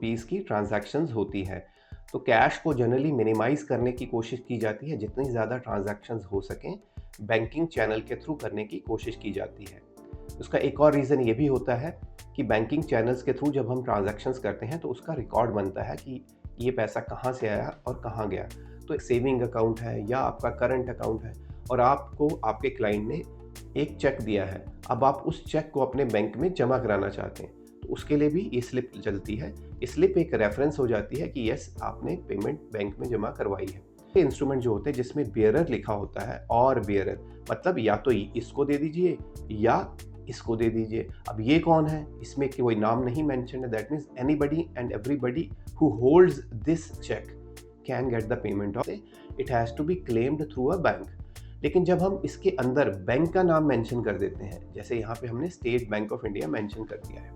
Rupees की transactions होती हैं। तो कैश को जनरली मिनिमाइज़ करने की कोशिश की जाती है, जितनी ज़्यादा ट्रांजैक्शंस हो सकें, बैंकिंग चैनल के थ्रू करने की कोशिश की जाती है। उसका एक और रीज़न ये भी होता है कि बैंकिंग चैनल्स के थ्रू जब हम ट्रांजैक्शंस करते हैं, तो उसका रिकॉर्ड बनता है कि ये पैसा कहाँ से आया और कहाँ गया। तो एक सेविंग अकाउंट है या आपका करंट अकाउंट है और आपको आपके क्लाइंट ने एक चेक दिया है। अब आप उस चेक को अपने बैंक में जमा कराना चाहते हैं, तो उसके लिए भी ये स्लिप चलती है। ये स्लिप एक रेफरेंस हो जाती है कि यस, आपने पेमेंट बैंक में जमा करवाई है। ये इंस्ट्रूमेंट जो होते हैं जिसमें बेयरर लिखा होता है, और बेयरर मतलब या तो इसको दे दीजिए या इसको दे दीजिए। अब ये कौन है, इसमें कोई नाम नहीं मेंशन है। That means anybody and everybody who holds this cheque can get the payment of it has to be claimed through a bank. लेकिन जब हम इसके अंदर बैंक का नाम मेंशन कर देते हैं, जैसे यहाँ पे हमने state bank of India mention कर दिया है,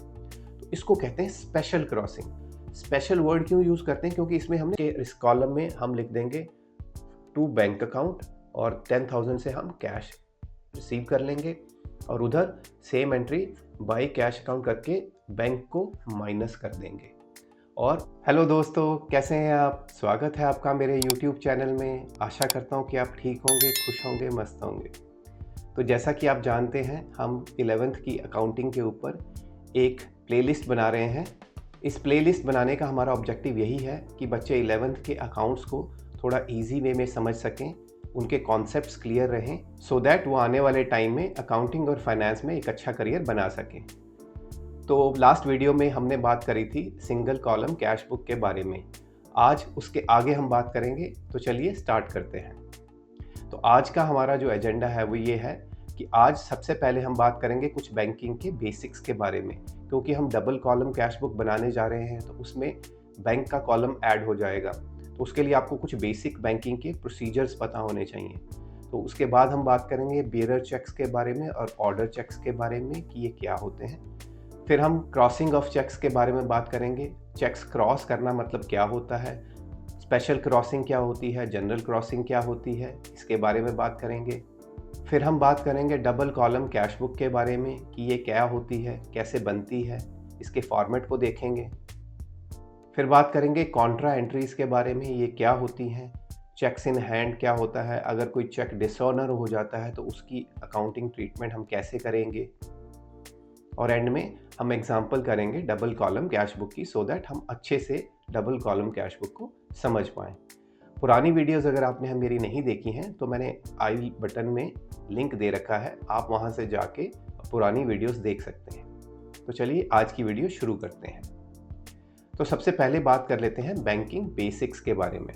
तो इसको कहते हैं स्पेशल क्रॉसिंग। स्पेशल वर्ड क्यों यूज़ करते हैं? क्योंकि इसमें हमने इस कॉलम में हम लिख देंगे टू बैंक अकाउंट और 10,000 से हम कैश रिसीव कर लेंगे, और उधर same entry by cash account करके बैंक को माइनस कर देंगे। और हेलो दोस्तों, कैसे हैं आप? स्वागत है आपका मेरे YouTube चैनल में। आशा करता हूँ कि आप ठीक होंगे, खुश होंगे, मस्त होंगे। तो जैसा कि आप जानते हैं, हम 11th की अकाउंटिंग के ऊपर एक प्लेलिस्ट बना रहे हैं। इस प्लेलिस्ट बनाने का हमारा ऑब्जेक्टिव यही है कि बच्चे 11th के अकाउंट्स को थोड़ा ईजी वे में समझ सकें, उनके कॉन्सेप्ट्स क्लियर रहें, सो दैट वो आने वाले टाइम में अकाउंटिंग और फाइनेंस में एक अच्छा करियर बना सकें। तो लास्ट वीडियो में हमने बात करी थी सिंगल कॉलम कैश बुक के बारे में। आज उसके आगे हम बात करेंगे, तो चलिए स्टार्ट करते हैं। तो आज का हमारा जो एजेंडा है वो ये है कि आज सबसे पहले हम बात करेंगे कुछ बैंकिंग के बेसिक्स के बारे में, क्योंकि हम डबल कॉलम कैश बुक बनाने जा रहे हैं, तो उसमें बैंक का कॉलम ऐड हो जाएगा। तो उसके लिए आपको कुछ बेसिक बैंकिंग के प्रोसीजर्स पता होने चाहिए। तो उसके बाद हम बात करेंगे बियरर चेक्स के बारे में और ऑर्डर चेक्स के बारे में कि ये क्या होते हैं। फिर हम क्रॉसिंग ऑफ चेक्स के बारे में बात करेंगे। चेक्स क्रॉस करना मतलब क्या होता है, स्पेशल क्रॉसिंग क्या होती है, जनरल क्रॉसिंग क्या होती है, इसके बारे में बात करेंगे। फिर हम बात करेंगे डबल कॉलम कैश बुक के बारे में कि ये क्या होती है, कैसे बनती है, इसके फॉर्मेट को देखेंगे। फिर बात करेंगे कॉन्ट्रा एंट्रीज़ के बारे में, ये क्या होती हैं। चेक्स इन हैंड क्या होता है, अगर कोई चेक डिसऑनर हो जाता है तो उसकी अकाउंटिंग ट्रीटमेंट हम कैसे करेंगे। और एंड में हम एग्जांपल करेंगे डबल कॉलम कैश बुक की, सो दैट हम अच्छे से डबल कॉलम कैश बुक को समझ पाएँ। पुरानी वीडियोस अगर आपने मेरी नहीं देखी हैं, तो मैंने आई बटन में लिंक दे रखा है, आप वहां से जाके पुरानी वीडियोस देख सकते हैं। तो चलिए आज की वीडियो शुरू करते हैं। तो सबसे पहले बात कर लेते हैं बैंकिंग बेसिक्स के बारे में।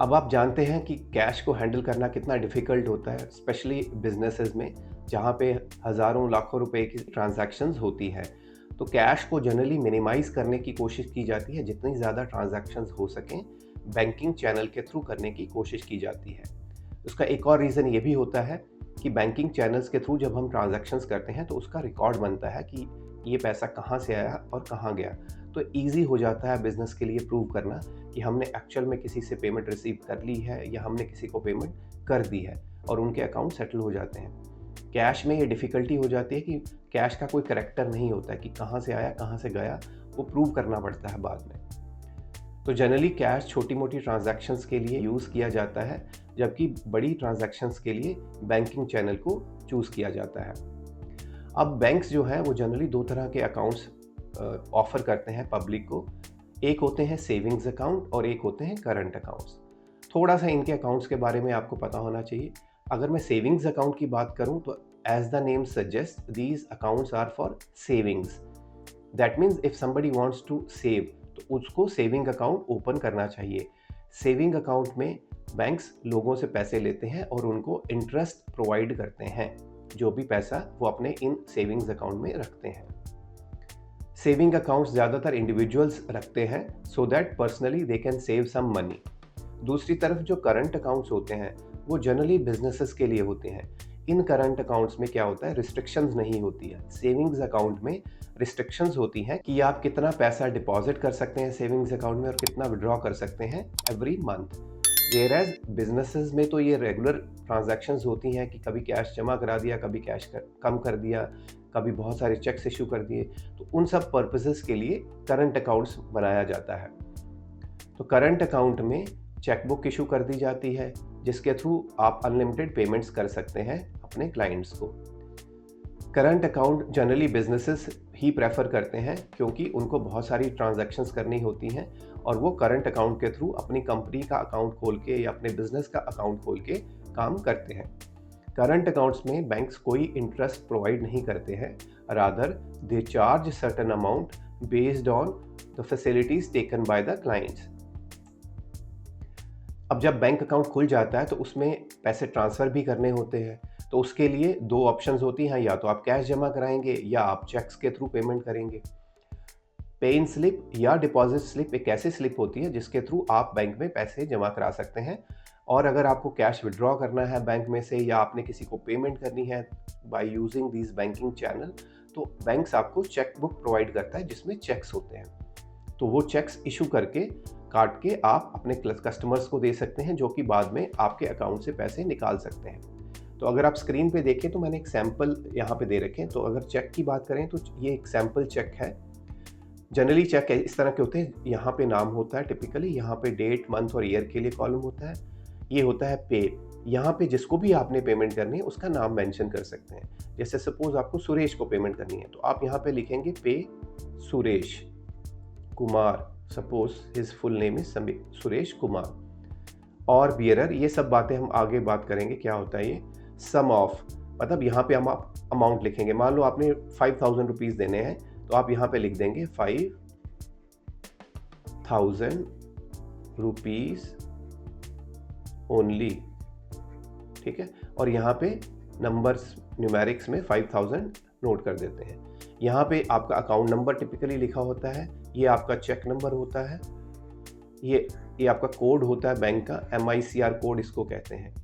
अब आप जानते हैं कि कैश को हैंडल करना कितना डिफ़िकल्ट होता है, स्पेशली बिजनेसेस में, जहाँ पे हज़ारों लाखों रुपए की ट्रांजैक्शंस होती हैं। तो कैश को जनरली मिनिमाइज़ करने की कोशिश की जाती है, जितनी ज़्यादा ट्रांजैक्शंस हो सकें, बैंकिंग चैनल के थ्रू करने की कोशिश की जाती है। उसका एक और रीज़न ये भी होता है कि बैंकिंग चैनल्स के थ्रू जब हम ट्रांजैक्शंस करते हैं, तो उसका रिकॉर्ड बनता है कि ये पैसा कहाँ से आया और कहाँ गया। तो ईज़ी हो जाता है बिज़नेस के लिए प्रूव करना कि हमने एक्चुअल में किसी से पेमेंट रिसीव कर ली है या हमने किसी को पेमेंट कर दी है, और उनके अकाउंट सेटल हो जाते हैं। कैश में ये डिफ़िकल्टी हो जाती है कि कैश का कोई करैक्टर नहीं होता है कि कहाँ से आया, कहाँ से गया, वो प्रूव करना पड़ता है बाद में। तो जनरली कैश छोटी-मोटी ट्रांजैक्शंस के लिए यूज़ किया जाता है, जबकि बड़ी ट्रांजैक्शंस के लिए बैंकिंग चैनल को चूज़ किया जाता है। अब बैंक्स जो हैं वो जनरली 2 तरह के अकाउंट्स ऑफ़र करते हैं पब्लिक को। एक होते हैं सेविंग्स अकाउंट और एक होते हैं करंट अकाउंट्स। थोड़ा-सा इनके अकाउंट्स के बारे में आपको पता होना चाहिए। अगर मैं सेविंग्स अकाउंट की बात करूँ, तो as the name suggest, these accounts are for savings. That means if somebody wants to save, तो उसको सेविंग अकाउंट ओपन करना चाहिए। सेविंग अकाउंट में बैंक्स लोगों से पैसे लेते हैं और उनको इंटरेस्ट प्रोवाइड करते हैं, जो भी पैसा वो अपने इन सेविंग्स अकाउंट में रखते हैं। सेविंग अकाउंट्स ज़्यादातर इंडिविजुअल्स रखते हैं, so that personally they can save some money. दूसरी तरफ जो करंट अकाउंट्स होते हैं, वो जनरली बिजनेसेस के लिए होते हैं। इन करंट अकाउंट्स में क्या होता है, रिस्ट्रिक्शंस नहीं होती है। सेविंग्स अकाउंट में रिस्ट्रिक्शंस होती हैं कि आप कितना पैसा डिपॉजिट कर सकते हैं सेविंग्स अकाउंट में और कितना विड्रॉ कर सकते हैं एवरी मंथ। वेयरएज बिजनेसेस में तो ये रेगुलर ट्रांजैक्शंस होती हैं कि कभी कैश जमा करा दिया, कभी कैश कम कर दिया, कभी बहुत सारे चेक्स इशू कर दिए, तो उन सब पर्पसेस के लिए करंट अकाउंट्स बनाया जाता है। तो करंट अकाउंट में चेकबुक इशू कर दी जाती है, जिसके थ्रू आप अनलिमिटेड पेमेंट्स कर सकते हैं अपने क्लाइंट्स को। करंट अकाउंट जनरली बिजनेसेस ही प्रेफर करते हैं, क्योंकि उनको बहुत सारी ट्रांजैक्शंस करनी होती हैं और वो करंट अकाउंट के थ्रू अपनी कंपनी का अकाउंट खोल के या अपने बिजनेस का अकाउंट खोल के काम करते हैं। करंट अकाउंट्स में बैंक्स कोई इंटरेस्ट प्रोवाइड नहीं करते हैं, rather they charge certain amount based on the facilities taken by the clients. अब जब बैंक अकाउंट खुल जाता है तो उसमें पैसे ट्रांसफ़र भी करने होते हैं, तो उसके लिए दो ऑप्शंस होती हैं, या तो आप कैश जमा कराएंगे या आप चेक्स के थ्रू पेमेंट करेंगे। पे इन स्लिप या डिपॉजिट स्लिप एक ऐसी स्लिप होती है जिसके थ्रू आप बैंक में पैसे जमा करा सकते हैं, और अगर आपको कैश विड्रॉ करना है बैंक में से या आपने किसी को पेमेंट करनी है by using this banking channel, तो बैंक्स आपको चेक बुक प्रोवाइड करता है जिसमें चेक्स होते हैं। तो वो चेक्स इशू करके काट के आप अपने कस्टमर्स को दे सकते हैं, जो कि बाद में आपके अकाउंट से पैसे निकाल सकते हैं। तो अगर आप स्क्रीन पे देखें तो मैंने एक सैंपल यहाँ पे दे रखे हैं। तो अगर चेक की बात करें तो ये एक सैंपल चेक है। जनरली चेक इस तरह के होते हैं, यहाँ पे नाम होता है टिपिकली, यहाँ पे डेट, मंथ और ईयर के लिए कॉलम होता है, ये होता है पे। यहाँ पे जिसको भी आपने पेमेंट करनी है उसका नाम मेंशन कर सकते हैं। जैसे सपोज आपको सुरेश को पेमेंट करनी है तो आप यहाँ पे लिखेंगे पे Suresh Kumar, suppose his full name is Suresh Kumar. और बियरर, ये सब बातें हम आगे बात करेंगे क्या होता है ये। सम ऑफ, मतलब यहाँ पे हम आप अमाउंट लिखेंगे। मान लो आपने 5000 रुपीज़ देने हैं तो आप यहाँ पे लिख देंगे 5000 रुपीज़ ओनली, ठीक है। और यहाँ पे नंबर्स न्यूमेरिक्स में 5000 नोट कर देते हैं। यहाँ पे आपका अकाउंट नंबर टिपिकली लिखा होता है, ये आपका चेक नंबर होता है, ये आपका कोड होता है बैंक का, MICR कोड इसको कहते हैं,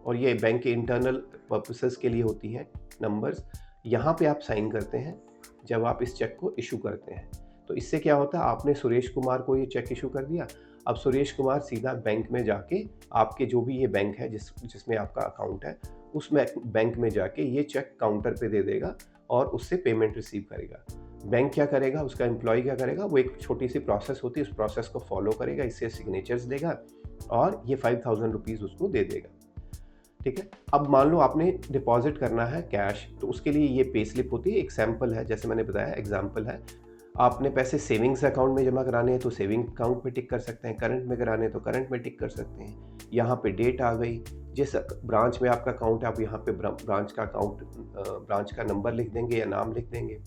और ये बैंक के इंटरनल पर्पसेस के लिए होती हैं नंबर्स। यहाँ पे आप साइन करते हैं जब आप इस चेक को इशू करते हैं। तो इससे क्या होता है, आपने सुरेश कुमार को ये चेक इशू कर दिया। अब सुरेश कुमार सीधा बैंक में जाके आपके जो भी ये बैंक है जिसमें आपका अकाउंट है, उसमें बैंक में जाके ये चेक काउंटर पे दे देगा और उससे पेमेंट रिसीव करेगा। बैंक क्या करेगा, उसका एम्प्लॉय क्या करेगा, वो एक छोटी सी प्रोसेस होती है, उस प्रोसेस को फॉलो करेगा, इससे सिग्नेचर्स देगा और ये 5000 रुपीज़ उसको दे देगा, ठीक है। अब मान लो आपने डिपॉजिट करना है कैश, तो उसके लिए ये पे स्लिप होती है, एक सैम्पल है, जैसे मैंने बताया एग्जाम्पल है। आपने पैसे सेविंग्स अकाउंट में जमा कराने हैं तो सेविंग अकाउंट में टिक कर सकते हैं, करंट में कराने हैं तो करंट में टिक कर सकते हैं। यहाँ पे डेट आ गई, जिस ब्रांच में आपका अकाउंट है आप यहाँ पे ब्रांच का नंबर लिख देंगे या नाम लिख देंगे।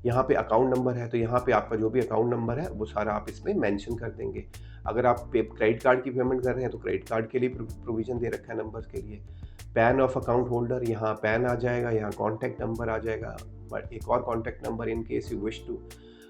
यहाँ पे अकाउंट नंबर है तो यहाँ पे आपका जो भी अकाउंट नंबर है वो सारा आप इसमें मेंशन कर देंगे। अगर आप क्रेडिट कार्ड की पेमेंट कर रहे हैं तो क्रेडिट कार्ड के लिए प्रोविज़न दे रखा है नंबर्स के लिए। पैन ऑफ अकाउंट होल्डर, यहाँ पैन आ जाएगा, यहाँ कॉन्टैक्ट नंबर आ जाएगा, बट एक और contact number in case you wish to.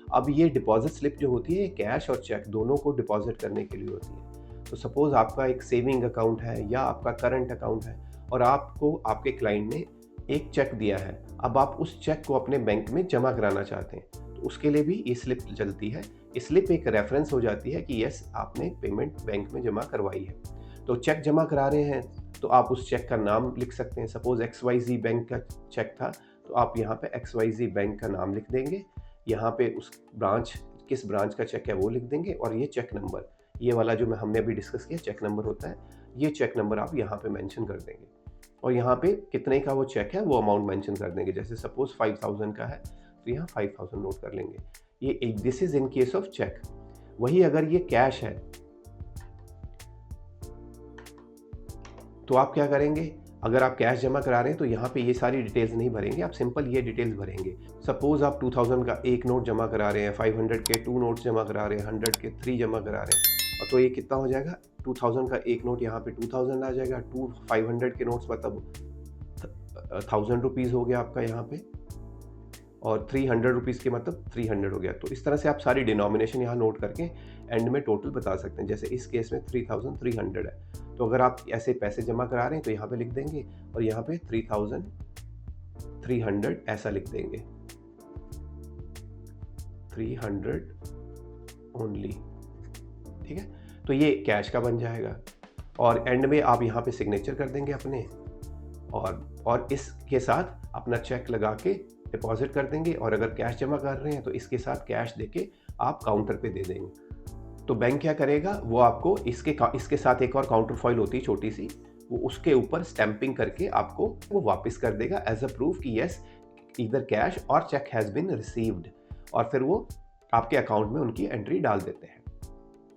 अब ये डिपॉजिट स्लिप जो होती है कैश और चेक दोनों को डिपॉजिट करने के लिए होती है। तो सपोज़ आपका एक सेविंग अकाउंट है या आपका करंट अकाउंट है और आपको आपके क्लाइंट ने एक चेक दिया है, अब आप उस चेक को अपने बैंक में जमा कराना चाहते हैं तो उसके लिए भी ये स्लिप चलती है। स्लिप एक रेफरेंस हो जाती है कि यस आपने पेमेंट बैंक में जमा करवाई है। तो चेक जमा करा रहे हैं तो आप उस चेक का नाम लिख सकते हैं। सपोज XYZ बैंक का चेक था तो आप यहाँ पे XYZ बैंक का नाम लिख देंगे, यहाँ पे उस किस ब्रांच का चेक है वो लिख देंगे, और ये चेक नंबर, ये वाला जो हमने अभी डिस्कस किया चेक नंबर होता है, ये चेक नंबर आप यहाँ पे मेंशन कर देंगे और यहाँ पे कितने का वो चेक है वो अमाउंट मेंशन कर देंगे। जैसे सपोज 5000 का है तो यहाँ 5000 नोट कर लेंगे। ये this is in case of cheque. वही अगर ये कैश है तो आप क्या करेंगे, अगर आप कैश जमा करा रहे हैं तो यहाँ पे ये सारी डिटेल्स नहीं भरेंगे, आप सिंपल ये डिटेल्स भरेंगे। सपोज आप 2000 का एक नोट जमा करा रहे हैं, 500 के 2 नोट्स जमा करा रहे हैं, 100 के 3 जमा करा रहे हैं, और तो ये कितना हो जाएगा, 2000 का एक नोट यहाँ पे 2000 आ जाएगा, 500 के नोट्स मतलब 1000 रुपीज़ हो गया आपका यहाँ पे, और 300 रुपीज़ के मतलब 300 हो गया। तो इस तरह से आप सारी डिनोमिनेशन यहाँ नोट करके एंड में टोटल बता सकते हैं। जैसे इस केस में 3300 है, तो अगर आप ऐसे पैसे जमा करा रहे हैं तो यहाँ पे लिख देंगे और यहाँ पे 3300 ऐसा लिख देंगे, 300 ओनली, ठीक है। तो ये कैश का बन जाएगा और एंड में आप यहाँ पे सिग्नेचर कर देंगे अपने, और इसके साथ अपना चेक लगा के डिपॉजिट कर देंगे, और अगर कैश जमा कर रहे हैं तो इसके साथ कैश देके आप काउंटर पे दे देंगे। तो बैंक क्या करेगा, वो आपको इसके साथ एक और काउंटर फॉइल होती है छोटी सी, वो उसके ऊपर स्टैंपिंग करके आपको वो वापस कर देगा एज अ प्रूफ कि यस ईदर कैश और चेक हैज़ बीन रिसीव्ड, और फिर वो आपके अकाउंट में उनकी एंट्री डाल देते हैं।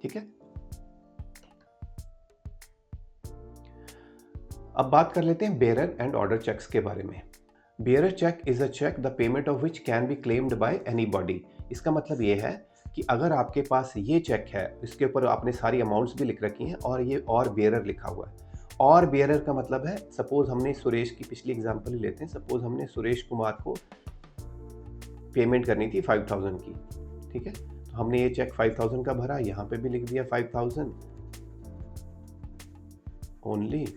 ठीक है, अब बात कर लेते हैं बेयरर एंड ऑर्डर चेक्स के बारे में। Bearer cheque is a cheque the payment of which can be claimed by anybody. इसका मतलब ये है कि अगर आपके पास ये चेक है, इसके ऊपर आपने सारी अमाउंट्स भी लिख रखी हैं और ये और बेयरर लिखा हुआ है। और बेयरर का मतलब है, सपोज हमने सुरेश की पिछली एग्जांपल ही लेते हैं, सपोज हमने सुरेश कुमार को पेमेंट करनी थी 5000 की। ठीक है, तो हमने ये चेक 5000 का भरा, यहाँ पे भी लिख दिया 5000 ओनली,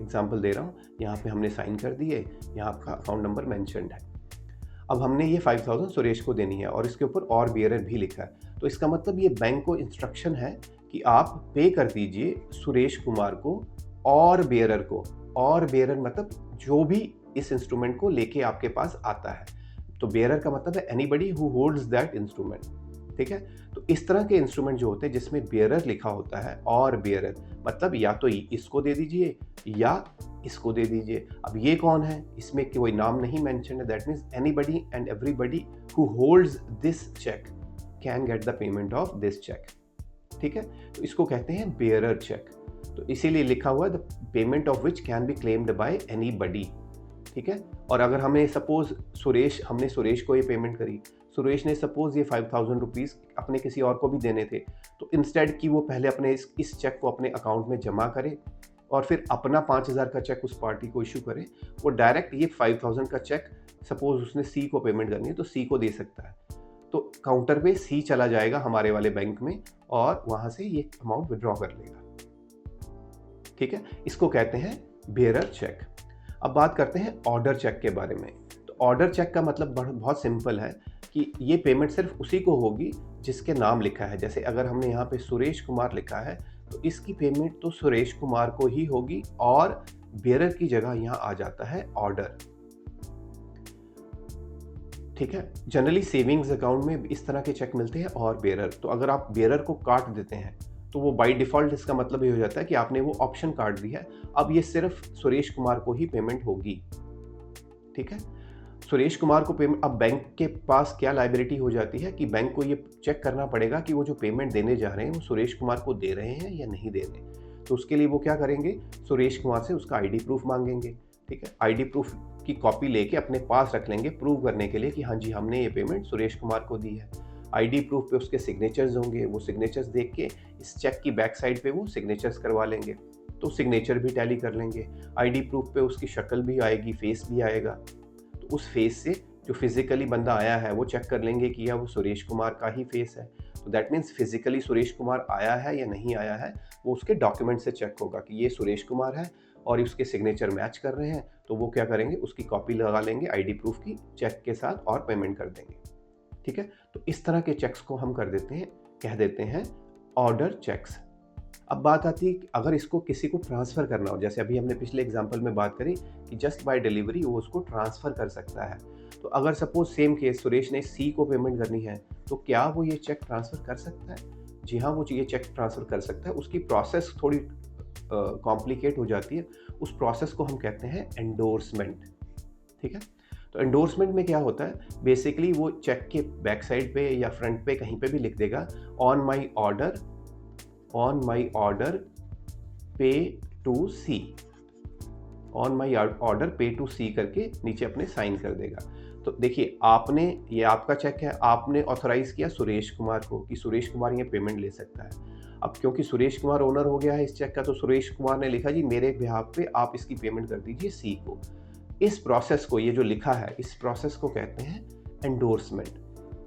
एग्जाम्पल दे रहा हूँ, यहाँ पे हमने साइन कर दिए, यहाँ आपका अकाउंट नंबर मेंशन्ड है। अब हमने ये 5000 सुरेश को देनी है और इसके ऊपर और बेयरर भी लिखा है। तो इसका मतलब ये बैंक को इंस्ट्रक्शन है कि आप पे कर दीजिए सुरेश कुमार को और बेयरर को। और बेयरर मतलब जो भी इस इंस्ट्रूमेंट को लेके आपके पास आता है। तो बेयरर का मतलब है anybody who holds that instrument. ठीक है, तो इस तरह के इंस्ट्रूमेंट जो होते हैं जिसमें बेयरर लिखा होता है और बेयरर, मतलब या तो इसको दे दीजिए या इसको दे दीजिए। अब ये कौन है, इसमें कोई नाम नहीं मेंशन है, that means anybody and everybody who holds this cheque can get the payment of this cheque. ठीक है, तो इसको कहते हैं बेयरर चेक। तो इसीलिए लिखा हुआ है the payment of which can be claimed bye anybody. ठीक है, और अगर हमें सपोज हमने सुरेश को ये पेमेंट करी, सुरेश ने सपोज ये 5000 रुपीज़ अपने किसी और को भी देने थे, तो इंस्टेड कि वो पहले अपने इस चेक को अपने अकाउंट में जमा करे और फिर अपना 5000 का चेक उस पार्टी को इशू करे, वो डायरेक्ट ये 5000 का चेक सपोज उसने सी को पेमेंट करनी है तो सी को दे सकता है। तो काउंटर पे सी चला जाएगा हमारे वाले बैंक में और वहाँ से ये अमाउंट विड्रॉ कर लेगा। ठीक है, इसको कहते हैं बेयरर चेक। अब बात करते हैं ऑर्डर चेक के बारे में। तो ऑर्डर चेक का मतलब बहुत सिंपल है कि ये पेमेंट सिर्फ उसी को होगी जिसके नाम लिखा है। जैसे अगर हमने यहाँ पे सुरेश कुमार लिखा है तो इसकी पेमेंट तो सुरेश कुमार को ही होगी और बेयरर की जगह यहाँ आ जाता है ऑर्डर। ठीक है, जनरली सेविंग्स अकाउंट में इस तरह के चेक मिलते हैं और बेयरर। तो अगर आप बेयरर को काट देते हैं तो वो बाय डिफ़ॉल्ट इसका मतलब ये हो जाता है कि आपने वो ऑप्शन काट दिया है, अब ये सिर्फ सुरेश कुमार को ही पेमेंट होगी। ठीक है, सुरेश कुमार को पेमेंट, अब बैंक के पास क्या लायबिलिटी हो जाती है कि बैंक को ये चेक करना पड़ेगा कि वो जो पेमेंट देने जा रहे हैं वो सुरेश कुमार को दे रहे हैं या नहीं दे रहे। तो उसके लिए वो क्या करेंगे, सुरेश कुमार से उसका आईडी प्रूफ मांगेंगे। ठीक है, आईडी प्रूफ की कॉपी लेके अपने पास रख लेंगे प्रूव करने के लिए कि हाँ जी हमने ये पेमेंट सुरेश कुमार को दी है। आईडी प्रूफ पे उसके सिग्नेचर्स होंगे, वो सिग्नेचर्स देख के इस चेक की बैक साइड पे वो सिग्नेचर्स करवा लेंगे, तो सिग्नेचर भी टैली कर लेंगे। आईडी प्रूफ पे उसकी शक्ल भी आएगी, फेस भी आएगा, तो उस फेस से जो फिजिकली बंदा आया है वो चेक कर लेंगे कि या वो सुरेश कुमार का ही फेस है। तो that means physically Suresh Kumar आया है या नहीं आया है वो उसके डॉक्यूमेंट से चेक होगा कि ये सुरेश कुमार है और उसके सिग्नेचर मैच कर रहे हैं, तो वो क्या करेंगे, उसकी कॉपी लगा लेंगे आईडी प्रूफ की चेक के साथ और पेमेंट कर देंगे। ठीक है, तो इस तरह के चेक्स को हम कह देते हैं ऑर्डर चेक्स। अब बात आती है कि अगर इसको किसी को ट्रांसफ़र करना हो, जैसे अभी हमने पिछले एग्जांपल में बात करी कि जस्ट बाय डिलीवरी वो उसको ट्रांसफ़र कर सकता है। तो अगर सपोज सेम केस सुरेश ने सी को पेमेंट करनी है तो क्या वो ये चेक ट्रांसफ़र कर सकता है? जी हाँ, वो ये चेक ट्रांसफ़र कर सकता है। उसकी प्रोसेस थोड़ी कॉम्प्लिकेट हो जाती है। उस प्रोसेस को हम कहते हैं एंडोर्समेंट। ठीक है, तो एंडोर्समेंट में क्या होता है, बेसिकली वो चेक के बैक साइड पे या फ्रंट पे कहीं पे भी लिख देगा on my order pay to C, on my order pay to C करके नीचे अपने साइन कर देगा। तो देखिए ये आपका चेक है, आपने ऑथराइज किया सुरेश कुमार को कि सुरेश कुमार ये पेमेंट ले सकता है। अब क्योंकि सुरेश कुमार ओनर हो गया है इस चेक का, तो सुरेश कुमार ने लिखा जी मेरे बिहाफ पे आप इसकी पेमेंट कर दीजिए सी को। इस प्रोसेस को, ये जो लिखा है इस प्रोसेस को कहते हैं एंडोर्समेंट।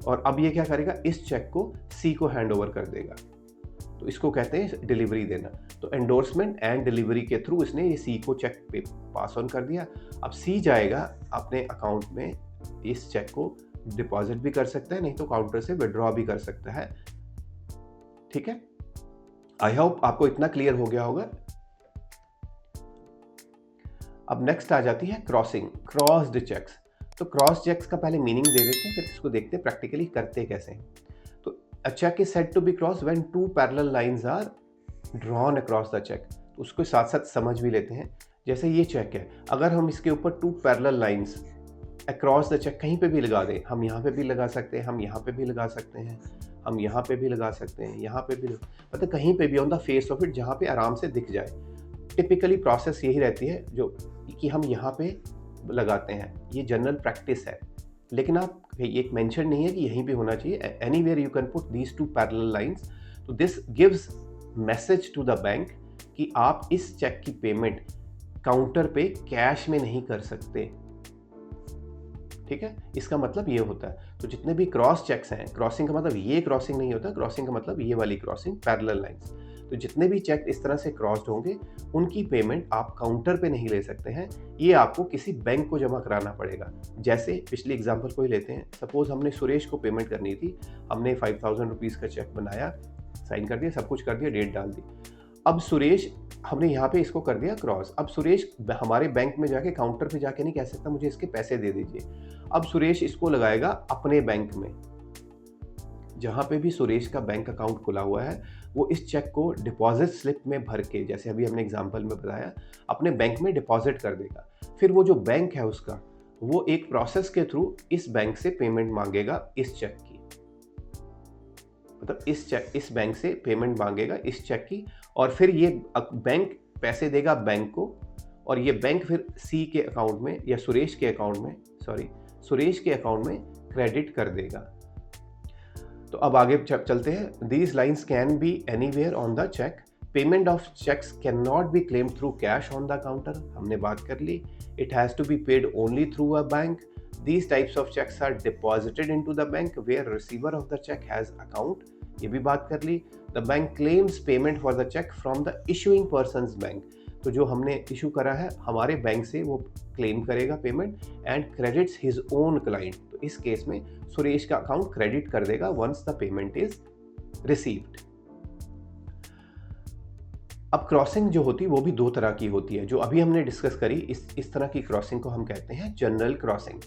और अब ये क्या करेगा, इस चेक को सी को हैंड ओवर कर देगा, तो इसको कहते हैं डिलीवरी देना। तो एंडोर्समेंट एंड डिलीवरी के थ्रू इसने ये सी को चेक पे पास ऑन कर दिया। अब सी जाएगा अपने अकाउंट में, इस चेक को डिपॉजिट भी कर सकता है, नहीं तो काउंटर से विड्रॉ भी कर सकता है। ठीक है, आई होप आपको इतना क्लियर हो गया होगा। अब नेक्स्ट आ जाती है क्रॉस्ड चेक्स। तो क्रॉस चेक्स का पहले मीनिंग दे देते हैं, फिर इसको देखते हैं प्रैक्टिकली करते कैसे हैं। तो a cheque is said to be cross when two parallel lines are drawn across the cheque. तो उसको साथ साथ समझ भी लेते हैं। जैसे ये चेक है, अगर हम इसके ऊपर two parallel lines across the cheque कहीं पे भी लगा दें, हम यहाँ पे भी लगा सकते हैं, हम यहाँ पे भी लगा सकते हैं, हम यहाँ पे भी लगा सकते हैं, यहाँ पे भी मतलब कहीं पे भी on the face of it जहाँ पे आराम से दिख जाए। टिपिकली प्रोसेस यही रहती है जो कि हम यहाँ पे लगाते हैं, ये जनरल प्रैक्टिस है। लेकिन आप एक मेंशन नहीं है कि यहीं पे होना चाहिए, anywhere you can put these two parallel lines. तो this gives message to the bank कि आप इस चेक की पेमेंट काउंटर पे कैश में नहीं कर सकते। ठीक है, इसका मतलब ये होता है। तो जितने भी क्रॉस चेक्स हैं, क्रॉसिंग का मतलब ये क्रॉसिंग नहीं होता, क्रॉसिंग का मतलब ये वाली क्रॉसिंग, पैरेलल लाइंस। तो जितने भी चेक इस तरह से क्रॉस्ड होंगे उनकी पेमेंट आप काउंटर पे नहीं ले सकते हैं, ये आपको किसी बैंक को जमा कराना पड़ेगा। जैसे पिछली एग्जांपल को ही लेते हैं, सपोज हमने सुरेश को पेमेंट करनी थी, हमने 5000 रुपीज़ का चेक बनाया, साइन कर दिया, सब कुछ कर दिया, डेट डाल दी। अब सुरेश, हमने यहाँ पे इसको कर दिया क्रॉस। अब सुरेश हमारे बैंक में जाके काउंटर पे जाके नहीं कह सकता मुझे इसके पैसे दे दीजिए। अब सुरेश इसको लगाएगा अपने बैंक में, जहाँ पे भी सुरेश का बैंक अकाउंट खुला हुआ है, वो इस चेक को डिपॉजिट स्लिप में भर के, जैसे अभी हमने एग्जांपल में बताया, अपने बैंक में डिपॉजिट कर देगा। फिर वो जो बैंक है उसका, वो एक प्रोसेस के थ्रू इस बैंक से पेमेंट मांगेगा इस चेक की, मतलब इस बैंक से पेमेंट मांगेगा इस चेक की, और फिर ये बैंक पैसे देगा बैंक को, और ये बैंक फिर सी के अकाउंट में या सुरेश के अकाउंट में क्रेडिट कर देगा। तो अब आगे चलते हैं। These lines can be anywhere on the cheque. Payment of cheques can not be claimed through cash on the counter, हमने बात कर ली। It has to be paid only through a bank. These types of checks are deposited into the bank where receiver of the check has account, ये भी बात कर ली। The bank claims payment for the check from the issuing person's bank, तो जो हमने issue करा है हमारे बैंक से वो क्लेम करेगा payment, and credits his own client. तो इस केस में सुरेश का अकाउंट क्रेडिट कर देगा once the payment is received. अब क्रॉसिंग जो होती है वो भी दो तरह की होती है, जो अभी हमने डिस्कस करी। इस तरह की क्रॉसिंग को हम कहते हैं जनरल क्रॉसिंग,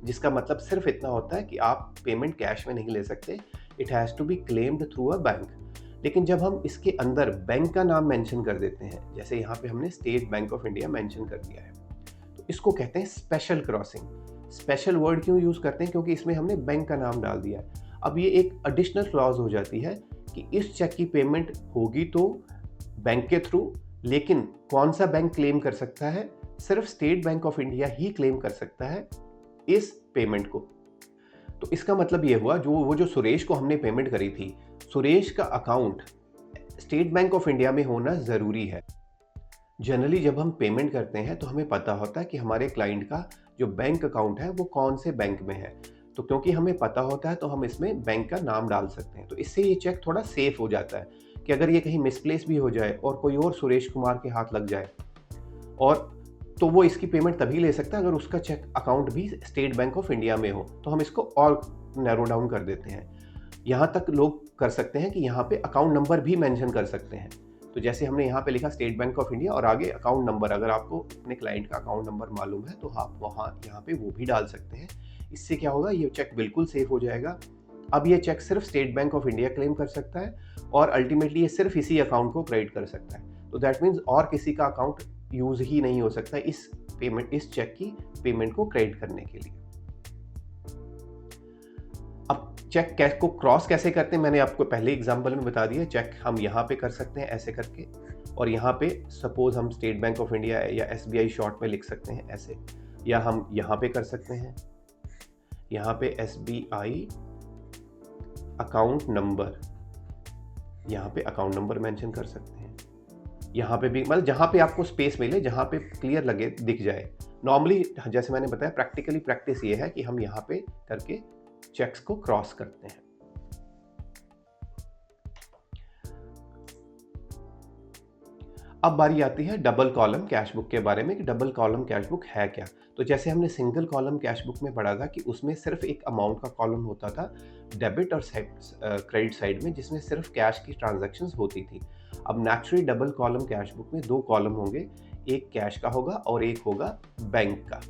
जिसका मतलब सिर्फ इतना होता है कि आप पेमेंट कैश में नहीं ले सकते, it has to be claimed through a bank. लेकिन जब हम इसके अंदर बैंक का नाम मेंशन कर देते हैं, जैसे यहाँ पे हमने state bank of India mention कर दिया है, तो इसको कहते हैं स्पेशल क्रॉसिंग। स्पेशल वर्ड क्यों यूज़ करते हैं? क्योंकि इसमें हमने बैंक का नाम डाल दिया है। अब ये एक एडिशनल क्लॉज हो जाती है कि इस चेक की पेमेंट होगी तो बैंक के थ्रू, लेकिन कौन सा बैंक क्लेम कर सकता है? सिर्फ state bank of India he claim कर सकता है इस पेमेंट को। तो इसका मतलब ये हुआ, जो सुरेश को हमने पेमेंट करी थी, सुरेश का account state bank of India में होना ज़रूरी है। जनरली जब हम पेमेंट करते हैं तो हमें पता होता है कि हमारे क्लाइंट का जो बैंक अकाउंट है वो कौन से बैंक में है। तो क्योंकि हमें पता होता है तो हम इसमें बैंक का नाम डाल सकते हैं। तो इससे ये चेक थोड़ा सेफ हो जाता है कि अगर ये कहीं मिसप्लेस भी हो जाए और कोई और सुरेश कुमार के हाथ लग जाए, और तो वो इसकी पेमेंट तभी ले सकता है अगर उसका चेक अकाउंट भी स्टेट बैंक ऑफ इंडिया में हो। तो हम इसको और नैरो डाउन कर देते हैं। यहाँ तक लोग कर सकते हैं कि यहाँ पे अकाउंट नंबर भी मेंशन कर सकते हैं। तो जैसे हमने यहाँ पे लिखा स्टेट बैंक ऑफ इंडिया और आगे अकाउंट नंबर, अगर आपको अपने क्लाइंट का अकाउंट नंबर मालूम है तो आप यहाँ पे वो भी डाल सकते हैं। इससे क्या होगा, ये चेक बिल्कुल सेफ हो जाएगा। अब ये चेक सिर्फ state bank of India claim कर सकता है और अल्टीमेटली ये सिर्फ इसी अकाउंट को क्रेडिट कर सकता है। तो दैट मीन्स और किसी का अकाउंट यूज ही नहीं हो सकता इस चेक की पेमेंट को क्रेडिट करने के लिए। अब चेक को क्रॉस कैसे करते हैं, मैंने आपको पहले एग्जांपल में बता दिया। चेक हम यहाँ पे कर सकते हैं ऐसे करके, और यहाँ पे सपोज हम स्टेट बैंक ऑफ इंडिया या SBI शॉर्ट में लिख सकते हैं ऐसे, या हम यहाँ पे कर सकते हैं, यहाँ पे SBI अकाउंट नंबर, यहाँ पे अकाउंट नंबर मेंशन कर सकते हैं। यहाँ पे भी, मतलब जहाँ पे आपको स्पेस मिले, जहाँ पे क्लियर लगे, दिख जाए। नॉर्मली जैसे मैंने बताया, प्रैक्टिकली प्रैक्टिस ये है कि हम यहाँ पे करके चेक्स को क्रॉस करते हैं। अब बारी आती है डबल कॉलम कैश बुक के बारे में कि डबल कॉलम कैश बुक है क्या। तो जैसे हमने सिंगल कॉलम कैश बुक में पढ़ा था कि उसमें सिर्फ एक अमाउंट का कॉलम होता था डेबिट और क्रेडिट साइड में, जिसमें सिर्फ कैश की ट्रांजैक्शंस होती थी। अब naturally double column cash book में दो कॉलम होंगे, एक कैश का होगा और एक होगा बैंक का।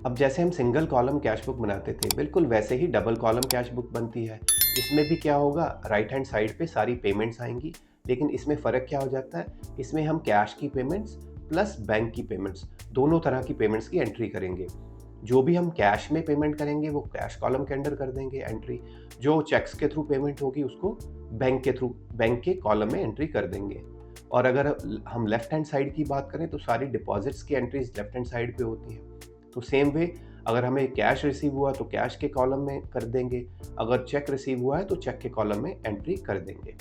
अब जैसे हम सिंगल कॉलम कैश बुक बनाते थे, बिल्कुल वैसे ही डबल कॉलम कैश बुक बनती है। इसमें भी क्या होगा, राइट हैंड साइड पे सारी पेमेंट्स आएंगी, लेकिन इसमें फ़र्क क्या हो जाता है, इसमें हम कैश की पेमेंट्स प्लस बैंक की पेमेंट्स, दोनों तरह की पेमेंट्स की एंट्री करेंगे। जो भी हम कैश में पेमेंट करेंगे वो कैश कॉलम के अंडर कर देंगे एंट्री, जो चेक्स के थ्रू पेमेंट होगी उसको बैंक के थ्रू, बैंक के कॉलम में एंट्री कर देंगे। और अगर हम लेफ्ट हैंड साइड की बात करें तो सारी डिपॉजिट्स की एंट्रीज लेफ्ट हैंड साइड पे होती हैं। तो सेम वे, अगर हमें कैश रिसीव हुआ तो कैश के कॉलम में कर देंगे, अगर चेक रिसीव हुआ है तो चेक के कॉलम में एंट्री कर देंगे।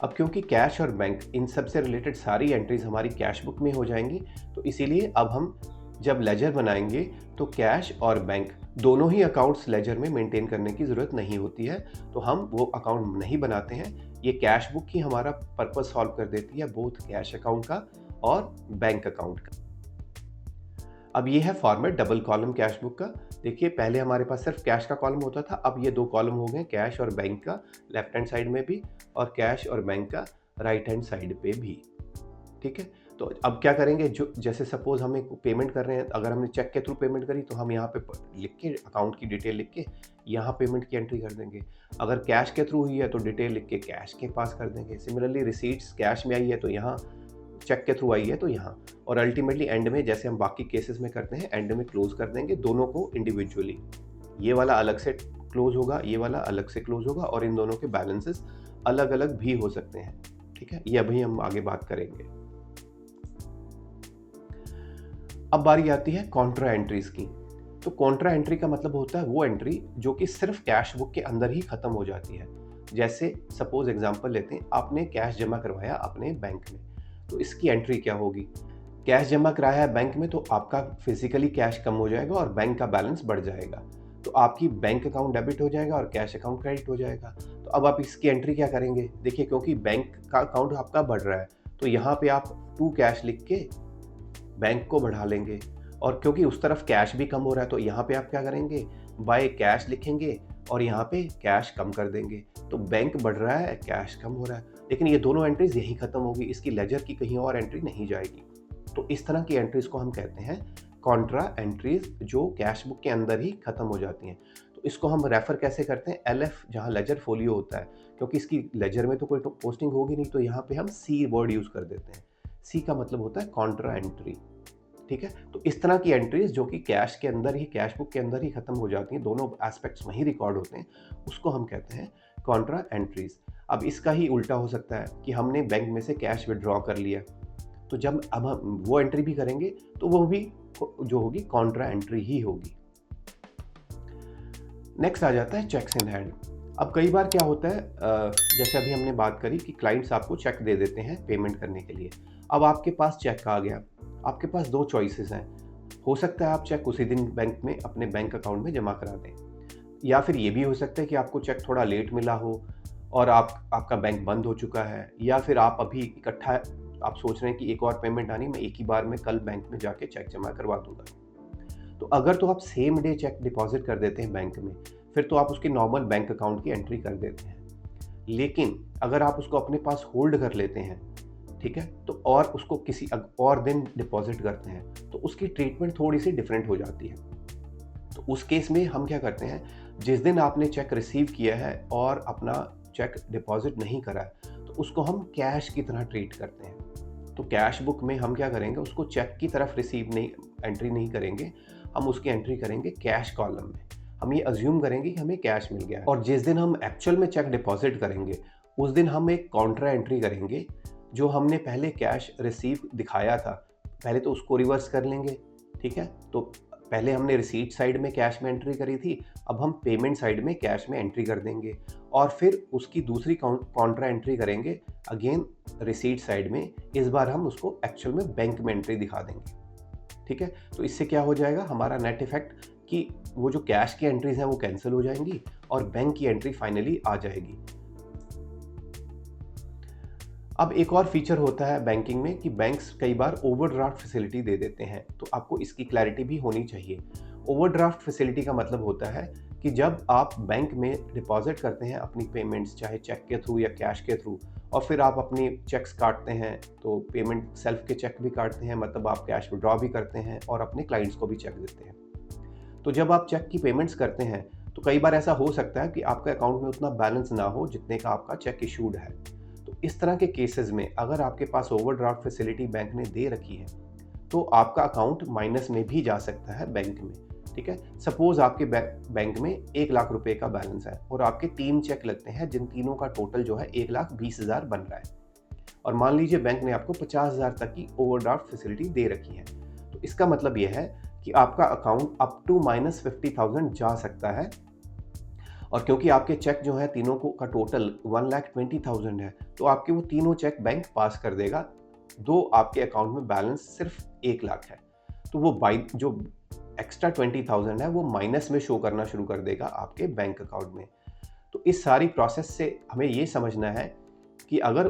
अब क्योंकि कैश और बैंक इन सब से रिलेटेड सारी एंट्रीज हमारी कैश बुक में हो जाएंगी, तो इसीलिए अब हम जब लेजर बनाएंगे तो कैश और बैंक दोनों ही अकाउंट्स लेजर में मेंटेन करने की ज़रूरत नहीं होती है, तो हम वो अकाउंट नहीं बनाते हैं। ये कैश बुक ही हमारा पर्पस सॉल्व कर देती है, बोथ कैश अकाउंट का और बैंक अकाउंट का। अब ये है format double column cash book का। देखिए पहले हमारे पास सिर्फ कैश का कॉलम होता था, अब ये 2 कॉलम हो गए, कैश और बैंक का लेफ्ट हैंड साइड में भी और कैश और बैंक का राइट हैंड साइड पे भी। ठीक है, तो अब क्या करेंगे, जो जैसे सपोज हमें पेमेंट कर रहे हैं, अगर हमने चेक के थ्रू पेमेंट करी तो हम यहाँ पे लिख के अकाउंट की डिटेल लिख के यहाँ पेमेंट की एंट्री कर देंगे। अगर कैश के थ्रू हुई है तो डिटेल लिख के कैश के पास कर देंगे। सिमिलरली रिसीट्स कैश में आई है तो यहाँ, चेक के थ्रू आई है तो यहाँ, और अल्टीमेटली एंड में जैसे हम बाकी केसेस में करते हैं एंड में क्लोज कर देंगे दोनों को इंडिविजुअली। ये वाला अलग से क्लोज होगा, ये वाला अलग से क्लोज होगा, और इन दोनों के बैलेंसेस अलग अलग भी हो सकते हैं। ठीक है, ये अभी हम आगे बात करेंगे। अब बारी आती है कॉन्ट्रा एंट्रीज की। तो कॉन्ट्रा एंट्री का मतलब होता है वो एंट्री जो कि सिर्फ कैश बुक के अंदर ही खत्म हो जाती है। जैसे सपोज एग्जांपल लेते हैं, आपने कैश जमा करवाया अपने बैंक में, तो इसकी एंट्री क्या होगी, कैश जमा कराया है बैंक में तो आपका फिजिकली कैश कम हो जाएगा और बैंक का बैलेंस बढ़ जाएगा, तो आपकी बैंक अकाउंट डेबिट हो जाएगा और कैश अकाउंट क्रेडिट हो जाएगा। तो अब आप इसकी एंट्री क्या करेंगे, देखिए क्योंकि बैंक का अकाउंट आपका बढ़ रहा है तो यहाँ पे आप टू कैश लिख के बैंक को बढ़ा लेंगे, और क्योंकि उस तरफ कैश भी कम हो रहा है तो यहाँ पे आप क्या करेंगे, बाय कैश लिखेंगे और यहाँ पे कैश कम कर देंगे। तो बैंक बढ़ रहा है, कैश कम हो रहा है, लेकिन ये दोनों एंट्रीज यहीं खत्म होगी, इसकी लेजर की कहीं और एंट्री नहीं जाएगी। तो इस तरह की एंट्रीज को हम कहते हैं कॉन्ट्रा एंट्रीज, जो कैश बुक के अंदर ही खत्म हो जाती हैं। तो इसको हम रेफर कैसे करते हैं, LF, जहाँ लेजर फोलियो होता है, क्योंकि इसकी लेजर में तो कोई पोस्टिंग होगी नहीं, तो यहाँ पे हम C वर्ड यूज कर देते हैं। C का मतलब होता है कॉन्ट्रा एंट्री। ठीक है, तो इस तरह की एंट्रीज जो कि कैश के अंदर ही, कैश बुक के अंदर ही खत्म हो जाती हैं, दोनों एस्पेक्ट्स वहीं रिकॉर्ड होते हैं, उसको हम कहते हैं कॉन्ट्रा एंट्रीज। अब इसका ही उल्टा हो सकता है कि हमने बैंक में से कैश विड्रॉ कर लिया, तो जब अब हम वो एंट्री भी करेंगे तो वो भी जो होगी कॉन्ट्रा एंट्री ही होगी। नेक्स्ट आ जाता है चेक्स इन हैंड। अब कई बार क्या होता है, जैसे अभी हमने बात करी कि क्लाइंट्स आपको चेक दे देते हैं पेमेंट करने के लिए। अब आपके पास चेक आ गया, आपके पास 2 चॉइसेस हैं। हो सकता है आप चेक उसी दिन बैंक में अपने बैंक अकाउंट में जमा करा दें, या फिर ये भी हो सकता है कि आपको चेक थोड़ा लेट मिला हो और आपका बैंक बंद हो चुका है, या फिर आप अभी इकट्ठा आप सोच रहे हैं कि एक और पेमेंट आनी, मैं एक ही बार में कल बैंक में जाके चेक जमा करवा दूंगा। तो अगर तो आप सेम डे चेक डिपॉजिट कर देते हैं बैंक में, फिर तो आप उसके नॉर्मल बैंक अकाउंट की एंट्री कर देते हैं। लेकिन अगर आप उसको अपने पास होल्ड कर लेते हैं, ठीक है, तो और उसको किसी और दिन डिपॉजिट करते हैं, तो उसकी ट्रीटमेंट थोड़ी सी डिफरेंट हो जाती है। तो उस केस में हम क्या करते हैं, जिस दिन आपने चेक रिसीव किया है और अपना चेक डिपॉजिट नहीं करा है, तो उसको हम कैश की तरह ट्रीट करते हैं। तो कैश बुक में हम क्या करेंगे, उसको चेक की तरफ एंट्री नहीं करेंगे, हम उसकी एंट्री करेंगे कैश कॉलम में। हम ये अज्यूम करेंगे कि हमें कैश मिल गया है, और जिस दिन हम एक्चुअल में चेक डिपॉजिट करेंगे उस दिन हम एक कॉन्ट्रा एंट्री करेंगे। जो हमने पहले कैश रिसीव दिखाया था, पहले तो उसको रिवर्स कर लेंगे। ठीक है, तो पहले हमने रिसीट साइड में कैश में एंट्री करी थी, अब हम पेमेंट साइड में कैश में एंट्री कर देंगे, और फिर उसकी दूसरी कॉन्ट्रा एंट्री करेंगे अगेन रिसीट साइड में। इस बार हम उसको एक्चुअल में बैंक में एंट्री दिखा देंगे। ठीक है, तो इससे क्या हो जाएगा, हमारा नेट इफेक्ट कि वो जो कैश की एंट्रीज हैं वो कैंसिल हो जाएंगी और बैंक की एंट्री फाइनली आ जाएगी। अब एक और फीचर होता है बैंकिंग में कि बैंक्स कई बार ओवरड्राफ्ट फैसिलिटी दे देते हैं, तो आपको इसकी क्लैरिटी भी होनी चाहिए। ओवरड्राफ्ट फैसिलिटी का मतलब होता है कि जब आप बैंक में डिपॉजिट करते हैं अपनी पेमेंट्स, चाहे चेक के थ्रू या कैश के थ्रू, और फिर आप अपनी चेक्स काटते हैं, तो पेमेंट सेल्फ के चेक भी काटते हैं, मतलब आप कैश विड्रॉ भी करते हैं और अपने क्लाइंट्स को भी चेक देते हैं। तो जब आप चेक की पेमेंट्स करते हैं तो कई बार ऐसा हो सकता है कि आपके अकाउंट में उतना बैलेंस ना हो जितने का आपका चेक इशूड है। तो इस तरह के केसेस में अगर आपके पास ओवरड्राफ्ट फैसिलिटी बैंक ने दे रखी है तो आपका अकाउंट माइनस में भी जा सकता है बैंक में। ठीक है, सपोज आपके बैंक में 1 लाख रुपए का बैलेंस है और आपके 3 चेक लगते हैं जिन तीनों का टोटल जो है 1,20,000 बन रहा है, और मान लीजिए बैंक ने आपको 50,000 तक की ओवरड्राफ्ट फैसिलिटी दे रखी है। तो इसका मतलब यह है कि आपका अकाउंट अप टू -50,000 जा सकता है, और क्योंकि आपके चेक जो है तीनों को का टोटल 1,20,000 है, तो आपके वो तीनों चेक बैंक पास कर देगा, दो आपके अकाउंट में बैलेंस सिर्फ 1 लाख है। तो वो जो एक्स्ट्रा 20,000 है वो माइनस में शो करना शुरू कर देगा आपके बैंक अकाउंट में। तो इस सारी प्रोसेस से हमें ये समझना है कि अगर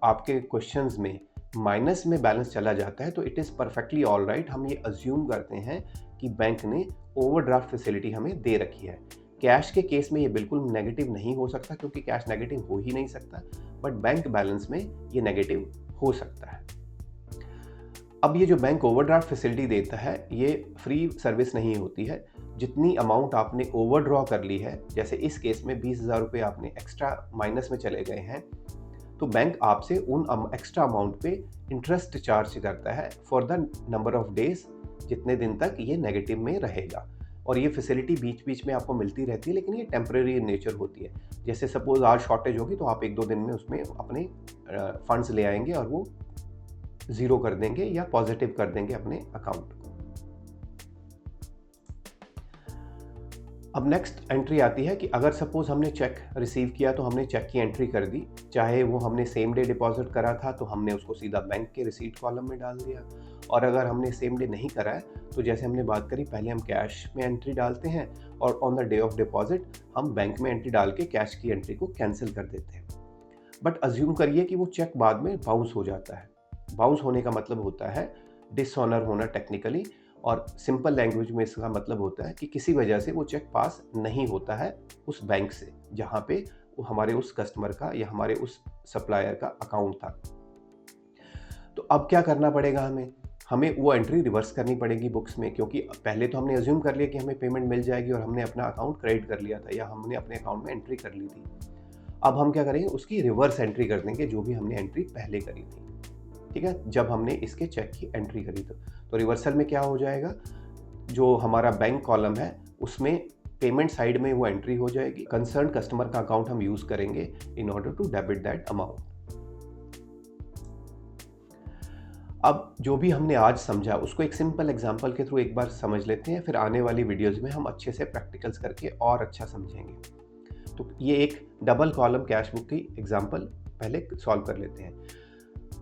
आपके क्वेश्चंस में माइनस में बैलेंस चला जाता है तो it is perfectly all right. हम ये अज्यूम करते हैं कि बैंक ने ओवरड्राफ्ट फैसिलिटी हमें दे रखी है। कैश के केस में ये बिल्कुल नेगेटिव नहीं हो सकता क्योंकि कैश नेगेटिव हो ही नहीं सकता, बट बैंक बैलेंस में ये नेगेटिव हो सकता है। अब ये जो बैंक ओवरड्राफ्ट फैसिलिटी देता है ये फ्री सर्विस नहीं होती है। जितनी अमाउंट आपने ओवरड्रॉ कर ली है, जैसे इस केस में 20,000 रुपये आपने एक्स्ट्रा माइनस में चले गए हैं, तो बैंक आपसे उन एक्स्ट्रा अमाउंट पे इंटरेस्ट चार्ज करता है for the number of days, जितने दिन तक ये नेगेटिव में रहेगा। और ये फैसिलिटी बीच बीच में आपको मिलती रहती है, लेकिन ये टेम्परेरी नेचर होती है। जैसे सपोज आज शॉर्टेज होगी तो आप 1-2 दिन में उसमें अपने फंड्स ले आएंगे और वो ज़ीरो कर देंगे या पॉजिटिव कर देंगे अपने अकाउंट को। अब नेक्स्ट एंट्री आती है कि अगर सपोज हमने चेक रिसीव किया तो हमने चेक की एंट्री कर दी, चाहे वो हमने सेम डे डिपॉजिट करा था तो हमने उसको सीधा बैंक के रिसीट कॉलम में डाल दिया, और अगर हमने सेम डे नहीं करा है तो जैसे हमने बात करी पहले हम कैश में एंट्री डालते हैं और on the day of deposit हम बैंक में एंट्री डाल के कैश की एंट्री को कैंसिल कर देते हैं। बट अज्यूम करिए कि वो चेक बाद में बाउंस हो जाता है। बाउंस होने का मतलब होता है डिसऑनर होना टेक्निकली, और सिंपल लैंग्वेज में इसका मतलब होता है कि किसी वजह से वो चेक पास नहीं होता है उस बैंक से जहाँ पे वो हमारे उस कस्टमर का या हमारे उस सप्लायर का अकाउंट था। तो अब क्या करना पड़ेगा, हमें वो एंट्री रिवर्स करनी पड़ेगी बुक्स में, क्योंकि पहले तो हमने अज्यूम कर लिया कि हमें पेमेंट मिल जाएगी और हमने अपना अकाउंट क्रेडिट कर लिया था या हमने अपने अकाउंट में एंट्री कर ली थी। अब हम क्या करेंगे, उसकी रिवर्स एंट्री कर देंगे जो भी हमने एंट्री पहले करी थी। ठीक है, जब हमने इसके चेक की एंट्री करी तो रिवर्सल में क्या हो जाएगा, जो हमारा बैंक कॉलम है उसमें पेमेंट साइड में वो एंट्री हो जाएगी। कंसर्न कस्टमर का अकाउंट हम यूज करेंगे in order to debit that amount. अब जो भी हमने आज समझा उसको एक सिंपल एग्जांपल के थ्रू एक बार समझ लेते हैं, फिर आने वाली वीडियोस में हम अच्छे से प्रैक्टिकल्स करके और अच्छा समझेंगे। तो ये एक डबल कॉलम कैश बुक की एग्जांपल पहले सॉल्व कर लेते हैं।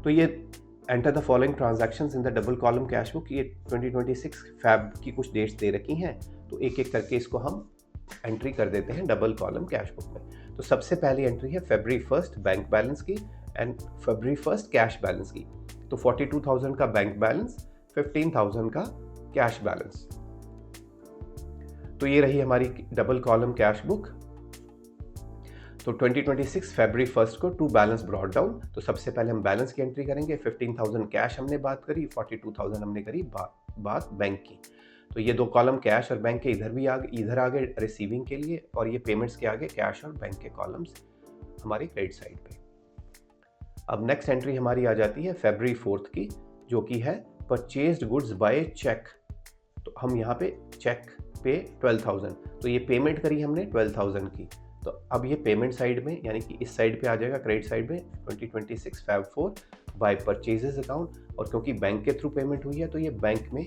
तो ये enter the following transactions in the double column cash book, ये 2026 फैब की कुछ डेट्स दे रखी हैं, तो एक एक करके इसको हम एंट्री कर देते हैं डबल कॉलम कैश बुक में। तो सबसे पहली एंट्री है February 1st बैंक बैलेंस की and February 1st cash balance की। तो 42,000 का बैंक बैलेंस, 15,000 का कैश बैलेंस। तो ये रही हमारी डबल कॉलम कैश बुक। तो 2026 February 1st को टू बैलेंस ब्रॉट डाउन। तो सबसे पहले हम बैलेंस की एंट्री करेंगे। 15,000 कैश हमने बात करी, 42,000 हमने करी बात बैंक की। तो ये दो कॉलम कैश और बैंक के इधर आगे रिसीविंग के लिए, और ये पेमेंट्स के आगे कैश और बैंक के कॉलम्स हमारी क्रेडिट साइड पे। अब नेक्स्ट एंट्री हमारी आ जाती है February 4th की, जो कि है परचेज्ड गुड्स बाय चेक। तो हम यहाँ पे चेक पे 12,000, तो ये पेमेंट करी हमने 12,000 की। तो अब ये पेमेंट साइड में यानी कि इस साइड पे आ जाएगा, क्रेडिट साइड में 2026 Feb 4 बाय परचेजेस अकाउंट, और क्योंकि बैंक के थ्रू पेमेंट हुई है तो ये बैंक में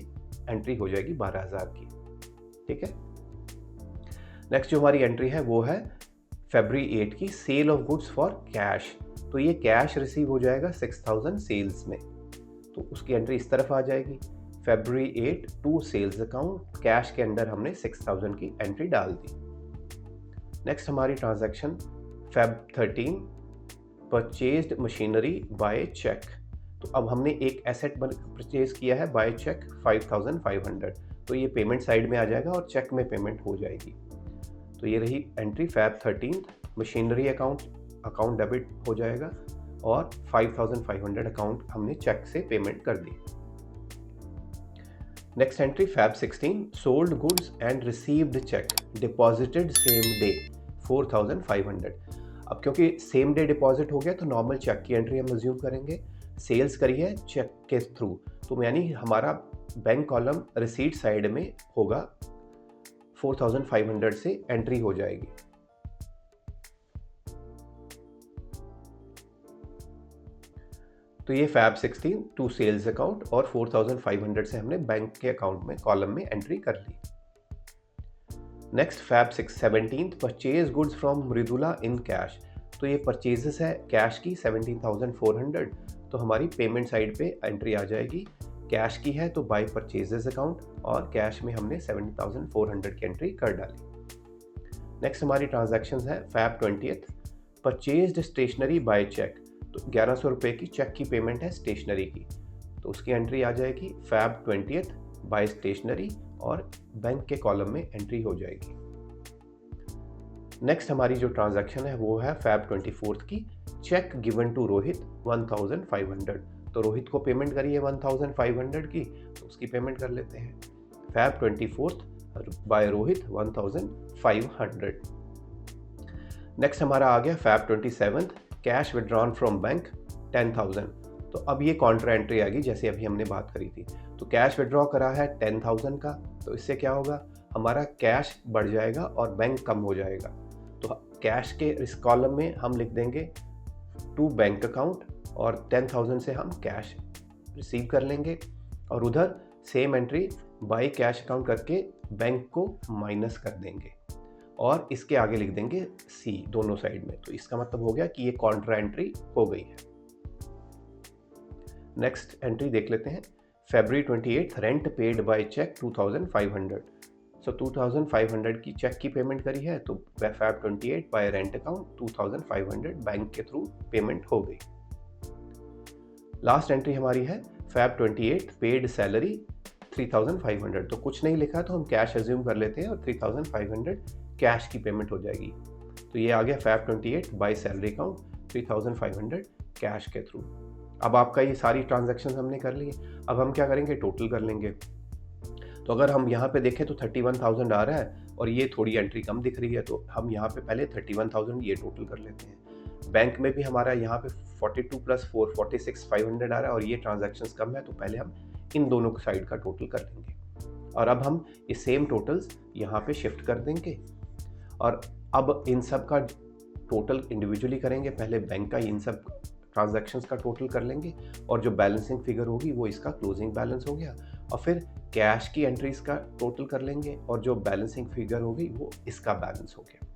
एंट्री हो जाएगी 12,000 की। ठीक है, नेक्स्ट जो हमारी एंट्री है वो है February 8 की sale of goods for cash. तो ये कैश रिसीव हो जाएगा 6,000 सेल्स में, तो उसकी एंट्री इस तरफ आ जाएगी। February 8 to sales account, cash के अंदर हमने 6,000 की एंट्री डाल दी। नेक्स्ट हमारी transaction Feb 13 purchased machinery by cheque. तो अब हमने एक एसेट परचेज किया है बाय चेक 5,500, तो ये पेमेंट साइड में आ जाएगा और चेक में पेमेंट हो जाएगी। तो ये रही entry Feb 13। Machinery account debit हो जाएगा और 5500 अकाउंट हमने चेक से पेमेंट कर दी। Next entry Feb 16, sold goods and received cheque deposited same day 4500। अब क्योंकि सेम डे डिपॉजिट हो गया तो नॉर्मल चेक की एंट्री हम अज्यूम करेंगे। सेल्स करी है चेक के थ्रू, तो यानी हमारा बैंक कॉलम रिसीट साइड में होगा, 4500 से एंट्री हो जाएगी। तो ये फैब 16 टू सेल्स अकाउंट और 4500 से हमने बैंक के अकाउंट में कॉलम में एंट्री कर ली। Next Feb 17 purchase goods from Mridula in cash. तो ये परचेजेस है कैश की 17,400, तो हमारी पेमेंट साइड पे एंट्री आ जाएगी। कैश की है तो बाय परचेजेस अकाउंट और कैश में हमने 17,400 की एंट्री कर डाली। नेक्स्ट हमारी ट्रांजैक्शंस है Feb 20, purchased stationery by cheque. तो 1100 रुपये की चेक की पेमेंट है स्टेशनरी की, तो उसकी एंट्री आ जाएगी फैब 20 बाय स्टेशनरी और बैंक के कॉलम में एंट्री हो जाएगी। नेक्स्ट हमारी जो ट्रांजैक्शन है वो है फैब 24 की, चेक गिवन टू रोहित 1500। तो रोहित को पेमेंट करिए 1500 की, तो उसकी पेमेंट कर लेते हैं फैब 24 बाय रोहित 1500। नेक्स्ट हमारा आ गया Feb 27, cash withdrawn from bank 10,000। तो अब ये कॉन्ट्रा एंट्री आ गई जैसे अभी हमने बात करी थी। तो कैश विड्रॉ करा है 10,000 का, तो इससे क्या होगा, हमारा कैश बढ़ जाएगा और बैंक कम हो जाएगा। तो कैश के इस कॉलम में हम लिख देंगे टू बैंक अकाउंट और 10,000 से हम कैश रिसीव कर लेंगे और उधर same entry by cash account करके बैंक को माइनस कर देंगे और इसके आगे लिख देंगे सी दोनों साइड में। तो इसका मतलब हो गया कि ये कॉन्ट्रा एंट्री हो गई है। नेक्स्ट एंट्री देख लेते हैं फरवरी 28, rent paid by cheque 2500। So 2500 की चेक की पेमेंट करी है, तो Feb 28 by rent account 2500 bank के थ्रू पेमेंट हो गई। लास्ट एंट्री हमारी है फैब 28, पेड सैलरी 3500। तो कुछ नहीं लिखा तो हम कैश अज्यूम कर लेते हैं और 3500 कैश की पेमेंट हो जाएगी। तो ये आ गया Feb 28 by salary account 3500 cash के थ्रू। अब आपका ये सारी ट्रांजैक्शन हमने कर ली। अब हम क्या करेंगे, टोटल कर लेंगे। तो अगर हम यहाँ पे देखें तो 31,000 आ रहा है और ये थोड़ी एंट्री कम दिख रही है, तो हम यहाँ पे पहले 31,000 ये टोटल कर लेते हैं। बैंक में भी हमारा यहाँ पे 42 + 4 46,500 आ रहा है और ये ट्रांजैक्शंस कम है, तो पहले हम इन दोनों साइड का टोटल कर लेंगे और अब हम ये सेम टोटल्स यहाँ पे शिफ्ट कर देंगे और अब इन सब का टोटल इंडिविजुअली करेंगे। पहले बैंक का इन सब ट्रांजैक्शंस का टोटल कर लेंगे और जो बैलेंसिंग फिगर होगी वो इसका क्लोजिंग बैलेंस हो गया, और फिर कैश की एंट्रीज का टोटल कर लेंगे और जो बैलेंसिंग फिगर होगी वो इसका बैलेंस हो गया।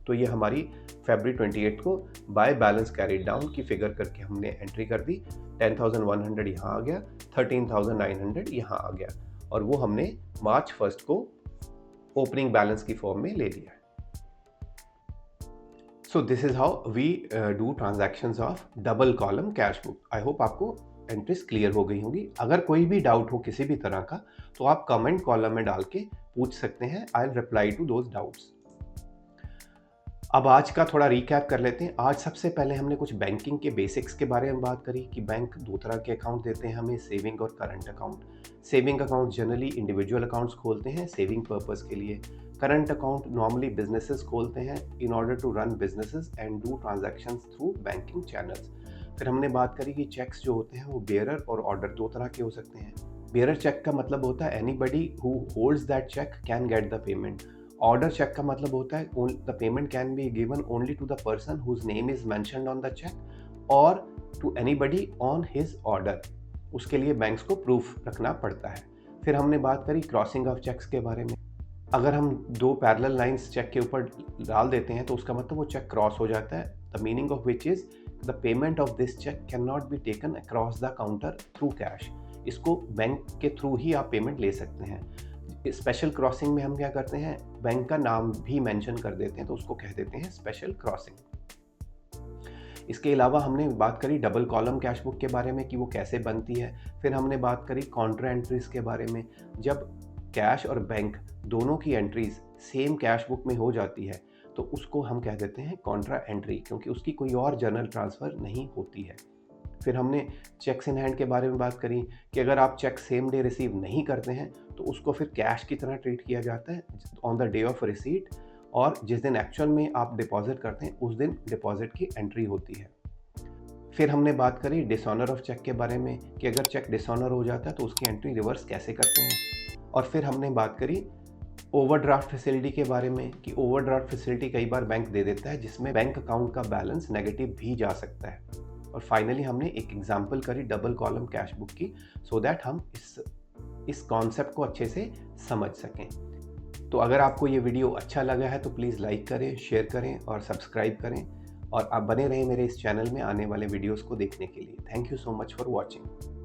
तो ये हमारी फरवरी 28 को बाय बैलेंस कैरिड डाउन की फिगर करके हमने एंट्री कर दी। 10,100 यहाँ आ गया, 13,900 यहाँ आ गया और वो हमने मार्च 1 को ओपनिंग बैलेंस की फॉर्म में ले लिया। So this is how we do transactions of double column cash book. I hope आपको एंट्रीज क्लियर हो गई होंगी। अगर कोई भी डाउट हो किसी भी तरह का तो आप कमेंट कॉलम में डाल के पूछ सकते हैं। I will reply to those doubts. अब आज का थोड़ा रिकैप कर लेते हैं। आज सबसे पहले हमने कुछ बैंकिंग के बेसिक्स के बारे में बात करी कि बैंक दो तरह के अकाउंट देते हैं हमें, सेविंग और current account. Saving account generally individual accounts खोलते हैं सेविंग पर्पस के लिए। करंट अकाउंट नॉर्मली बिजनेसेस खोलते हैं in order to run businesses and do transactions through banking channels. फिर हमने बात करी कि चेक्स जो होते हैं वो बेयरर और ऑर्डर दो तरह के हो सकते हैं। बेयरर चेक का मतलब होता है anybody who holds that cheque can get the payment. Order cheque का मतलब होता है the payment can be given only to the person whose name is mentioned on the cheque और to anybody on his order. उसके लिए banks को proof रखना पड़ता है। फिर हमने बात करी क्रॉसिंग ऑफ चेक्स के बारे में। अगर हम दो पैरेलल लाइंस चेक के ऊपर डाल देते हैं तो उसका मतलब वो चेक क्रॉस हो जाता है। The meaning of which is the payment of this cheque can not be taken across the counter through cash. इसको बैंक के थ्रू ही आप पेमेंट ले सकते हैं। स्पेशल क्रॉसिंग में हम क्या करते हैं, बैंक का नाम भी मेंशन कर देते हैं, तो उसको कह देते हैं स्पेशल क्रॉसिंग। इसके अलावा हमने बात करी डबल कॉलम कैश बुक के बारे में कि वो कैसे बनती है। फिर हमने बात करी कॉन्ट्रा एंट्रीज के बारे में। जब कैश और बैंक दोनों की एंट्रीज सेम कैश बुक में हो जाती है तो उसको हम कह देते हैं कॉन्ट्रा एंट्री, क्योंकि उसकी कोई और जर्नल ट्रांसफ़र नहीं होती है। फिर हमने चेक्स इन हैंड के बारे में बात करी कि अगर आप चेक सेम डे रिसीव नहीं करते हैं तो उसको फिर कैश की तरह ट्रीट किया जाता है on the day of receipt, और जिस दिन एक्चुअल में आप डिपॉजिट करते हैं उस दिन डिपॉजिट की एंट्री होती है। फिर हमने बात करी डिसऑनर ऑफ चेक के बारे में कि अगर चेक डिसऑनर हो जाता है तो उसकी एंट्री रिवर्स कैसे करते हैं। और फिर हमने बात करी ओवरड्राफ्ट फैसिलिटी के बारे में कि ओवरड्राफ्ट फैसिलिटी कई बार बैंक दे देता है जिसमें बैंक अकाउंट का बैलेंस नेगेटिव भी जा सकता है। और फाइनली हमने एक एग्जांपल करी डबल कॉलम कैश बुक की, सो दैट हम इस कॉन्सेप्ट को अच्छे से समझ सकें। तो अगर आपको ये वीडियो अच्छा लगा है तो प्लीज़ लाइक करें, शेयर करें और सब्सक्राइब करें, और आप बने रहें मेरे इस चैनल में आने वाले वीडियोस को देखने के लिए। Thank you so much for watching.